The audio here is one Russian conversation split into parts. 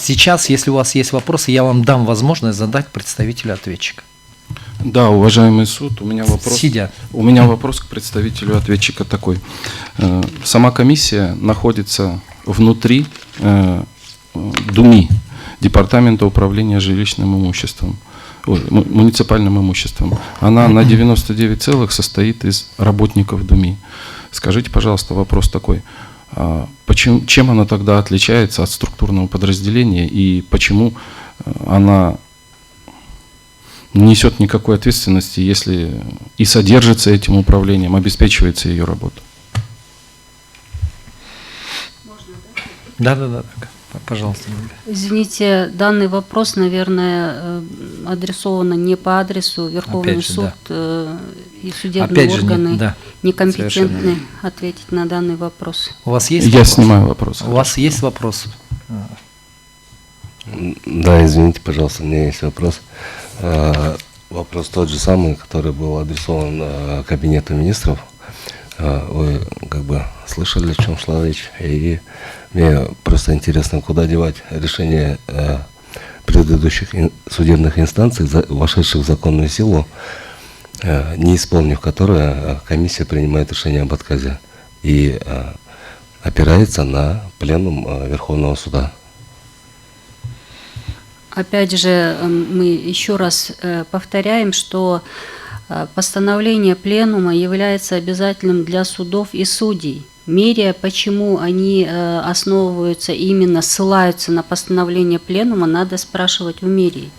Сейчас, если у вас есть вопросы, я вам дам возможность задать представителю ответчика. Да, уважаемый суд, у меня вопрос. Сидя. У меня вопрос к представителю ответчика такой. Сама комиссия находится внутри ДУМИ, Департамента управления жилищным имуществом, муниципальным имуществом. Она на 99 целых состоит из работников ДУМИ. Скажите, пожалуйста, вопрос такой. Чем она тогда отличается от структурного подразделения и почему она не несет никакой ответственности, если и содержится этим управлением, обеспечивается ее работа? Да, пожалуйста. Извините, данный вопрос, наверное, адресован не по адресу. Верховный суд и судебные органы некомпетентны ответить на данный вопрос. У вас есть Я снимаю вопрос. У вас есть вопрос? Да, извините, пожалуйста, у меня есть вопрос. Вопрос тот же самый, который был адресован Кабинету министров. Вы как бы слышали, о чем шла речь, и мне просто интересно, куда девать решение предыдущих судебных инстанций, вошедших в законную силу, не исполнив которое, комиссия принимает решение об отказе и опирается на пленум Верховного суда. Опять же, мы еще раз повторяем, что постановление пленума является обязательным для судов и судей. Меря, почему они основываются, именно ссылаются на постановление пленума, надо спрашивать у мерии.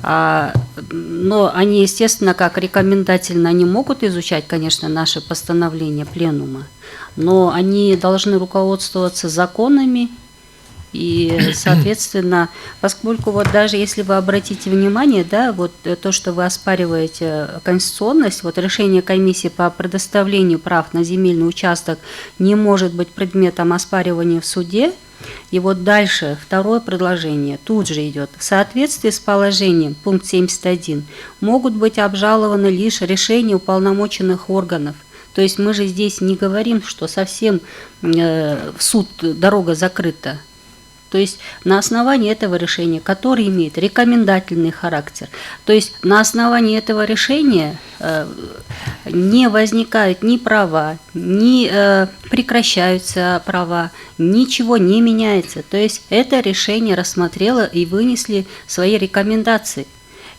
Но они, естественно, как рекомендательно, они могут изучать, конечно, наши постановления пленума, но они должны руководствоваться законами. И, соответственно, поскольку вот даже если вы обратите внимание, да, вот то, что вы оспариваете конституционность, вот решение комиссии по предоставлению прав на земельный участок не может быть предметом оспаривания в суде. И вот дальше второе предложение тут же идет. В соответствии с положением, пункт 71, могут быть обжалованы лишь решения уполномоченных органов. То есть мы же здесь не говорим, что совсем в суд дорога закрыта. То есть на основании этого решения, которое имеет рекомендательный характер, то есть на основании этого решения не возникают ни права, ни прекращаются права, ничего не меняется. То есть это решение рассмотрело и вынесли свои рекомендации.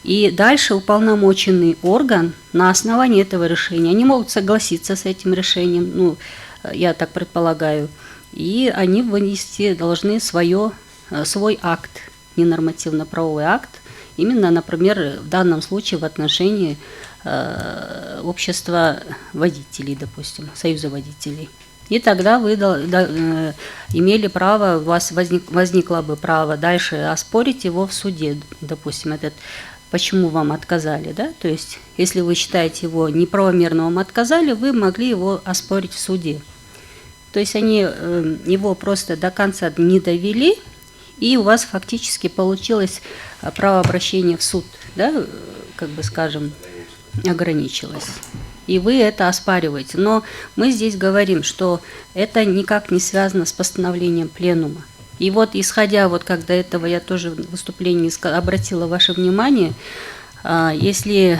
И дальше уполномоченный орган на основании этого решения, они могут согласиться с этим решением, ну, я так предполагаю, и они вынести должны свой акт, ненормативно-правовой акт, именно, например, в данном случае в отношении общества водителей, допустим, союза водителей. И тогда вы имели право, у вас возникло бы право дальше оспорить его в суде, допустим, почему вам отказали, да? То есть, если вы считаете его неправомерно вам отказали, вы могли его оспорить в суде. То есть они его просто до конца не довели, и у вас фактически получилось право обращения в суд, да, как бы скажем, ограничилось. И вы это оспариваете. Но мы здесь говорим, что это никак не связано с постановлением пленума. И вот исходя, вот как до этого я тоже в выступлении обратила ваше внимание, если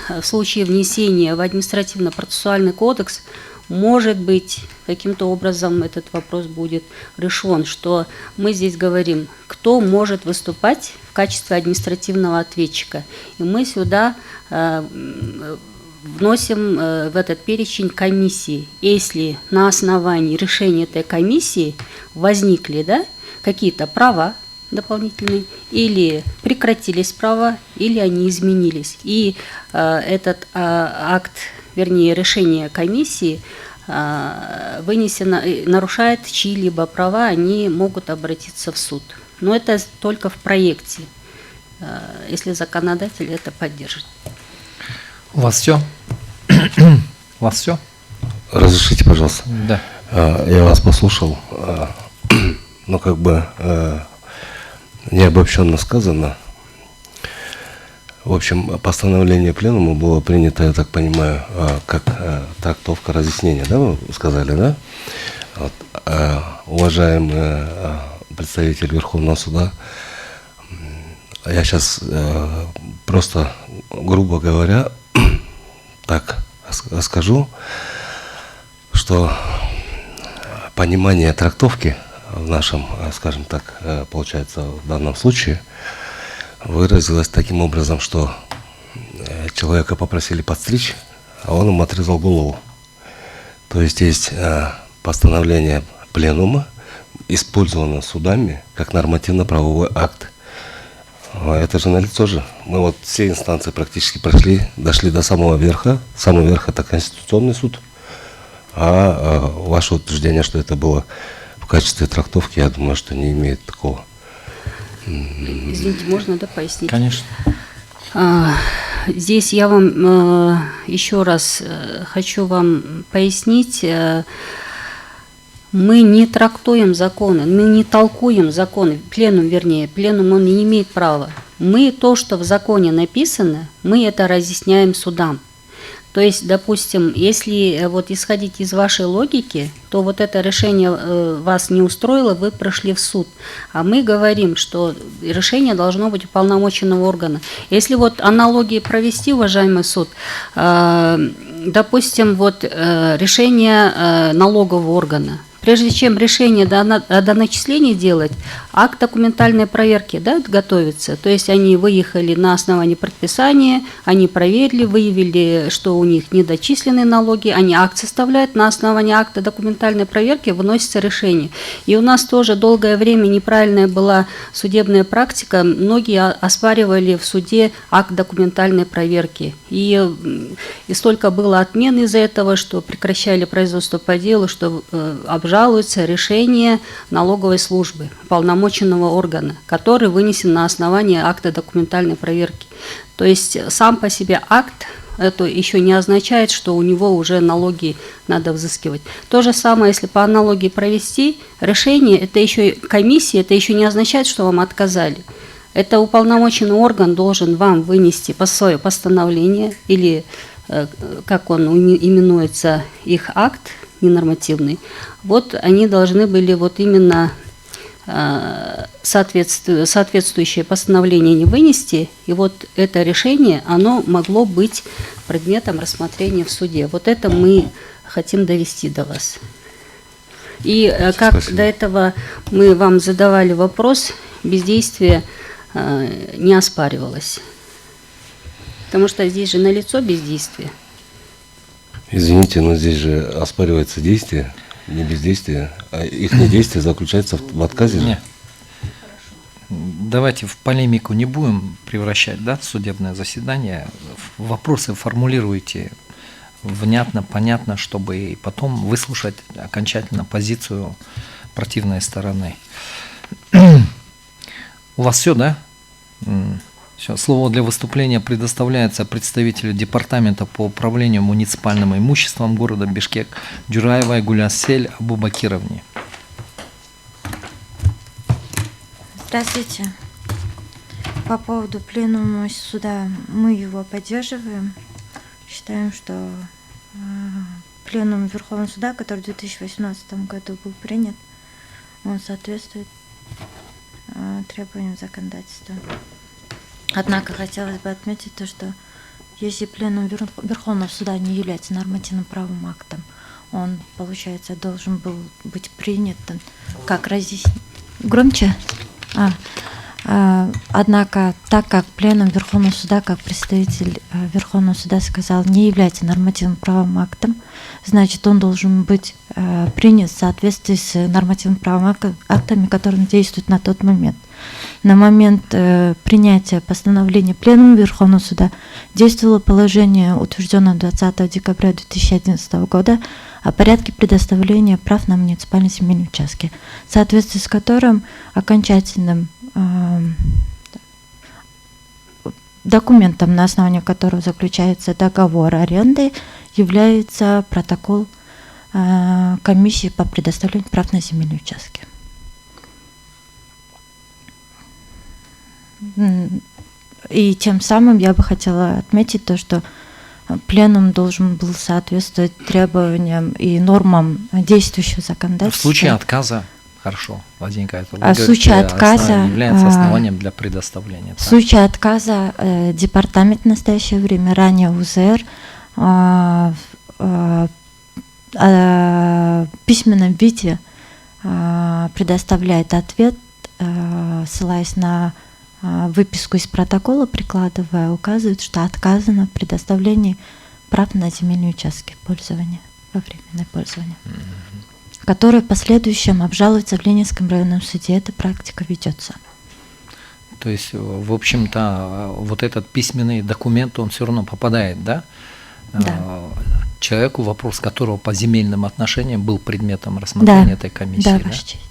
в случае внесения в административно-процессуальный кодекс, может быть, каким-то образом этот вопрос будет решен, что мы здесь говорим, кто может выступать в качестве административного ответчика. И мы сюда вносим в этот перечень комиссии. Если на основании решения этой комиссии возникли, да, какие-то права дополнительные, или прекратились права, или они изменились. И этот акт, вернее, решение комиссии вынесено, нарушает чьи-либо права, они могут обратиться в суд. Но это только в проекте, если законодатель это поддержит. У вас все? У вас все? Разрешите, пожалуйста. Да. Я вас послушал. Ну, как бы необобщенно сказано. В общем, постановление пленума было принято, я так понимаю, как трактовка разъяснения, да, вы сказали, да? Вот, уважаемые представитель Верховного суда. Я сейчас просто, грубо говоря, так скажу, что понимание трактовки в нашем, скажем так, получается в данном случае, выразилось таким образом, что человека попросили подстричь, а он ему отрезал голову. То есть постановление пленума, использовано судами как нормативно-правовой акт. Это же налицо же. Мы вот все инстанции практически прошли, дошли до самого верха. Самый верх — это Конституционный суд. А ваше утверждение, что это было в качестве трактовки, я думаю, что не имеет такого. Извините, можно, да, пояснить? Конечно. Здесь я вам еще раз хочу вам пояснить. Мы не трактуем законы, мы не толкуем законы, пленум он не имеет права. Мы то, что в законе написано, мы это разъясняем судам. То есть, допустим, если вот исходить из вашей логики, то вот это решение вас не устроило, вы прошли в суд. А мы говорим, что решение должно быть уполномоченного органа. Если вот аналогии провести, уважаемый суд, допустим, вот решение налогового органа. Прежде чем решение о доначислении делать, акт документальной проверки, да, готовится. То есть они выехали на основании предписания, они проверили, выявили, что у них недочислены налоги, они акт составляют, на основании акта документальной проверки выносится решение. И у нас тоже долгое время неправильная была судебная практика, многие оспаривали в суде акт документальной проверки. И столько было отмен из-за этого, что прекращали производство по делу, что обжалуется решение налоговой службы, уполномоченного органа, который вынесен на основании акта документальной проверки. То есть сам по себе акт, это еще не означает, что у него уже налоги надо взыскивать. То же самое, если по аналогии провести, решение, это еще комиссия, это еще не означает, что вам отказали. Это уполномоченный орган должен вам вынести по свое постановление или, как он именуется, их акт ненормативный. Вот они должны были вот именно соответствующее постановление не вынести, и вот это решение, оно могло быть предметом рассмотрения в суде. Вот это мы хотим довести до вас. И как Спасибо. до этого мы вам задавали вопрос, бездействие не оспаривалось. Потому что здесь же налицо бездействие. Извините, но здесь же оспаривается действие, не бездействие, а их недействие заключается в отказе же. Не. Давайте в полемику не будем превращать, да, судебное заседание. Вопросы формулируйте внятно, понятно, чтобы и потом выслушать окончательно позицию противной стороны. У вас все, да? Все. Слово для выступления предоставляется представителю Департамента по управлению муниципальным имуществом города Бишкек Джураевой Гулясель Абубакировне. Здравствуйте. По поводу пленума суда, мы его поддерживаем. Считаем, что пленум Верховного суда, который в 2018 году был принят, он соответствует требованиям законодательства. Однако хотелось бы отметить то, что если пленум Верховного суда не является нормативным правовым актом, он, получается, должен был быть принят как разъяснение. Громче? Однако, так как пленум Верховного суда, как представитель Верховного суда сказал, не является нормативным правовым актом, значит, он должен быть принят в соответствии с нормативным правовым актами, которые действуют на тот момент. На момент принятия постановления пленума Верховного суда действовало положение, утвержденное 20 декабря 2011 года, о порядке предоставления прав на муниципальные земельные участки, в соответствии с которым окончательным документом, на основании которого заключается договор аренды, является протокол комиссии по предоставлению прав на земельные участки. И тем самым я бы хотела отметить то, что пленум должен был соответствовать требованиям и нормам действующего законодательства. В случае отказа Хорошо, возникает. Вы А в случае говорите, отказа, является основанием для предоставления. В так? случае отказа департамент в настоящее время, ранее УЗР, в письменном виде предоставляет ответ, ссылаясь на выписку из протокола, прикладывая, указывает, что отказано в предоставлении прав на земельные участки пользования, во временное пользование, которые в последующем обжалуются в Ленинском районном суде. Эта практика ведется. То есть, в общем-то, вот этот письменный документ, он все равно попадает, да? Да. Человеку, вопрос которого по земельным отношениям был предметом рассмотрения этой комиссии. Да, Да? Ваша честь.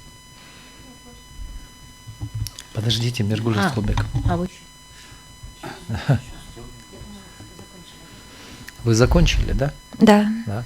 Подождите, Миргуль Расколбек. Вы закончили, да? Да. Да.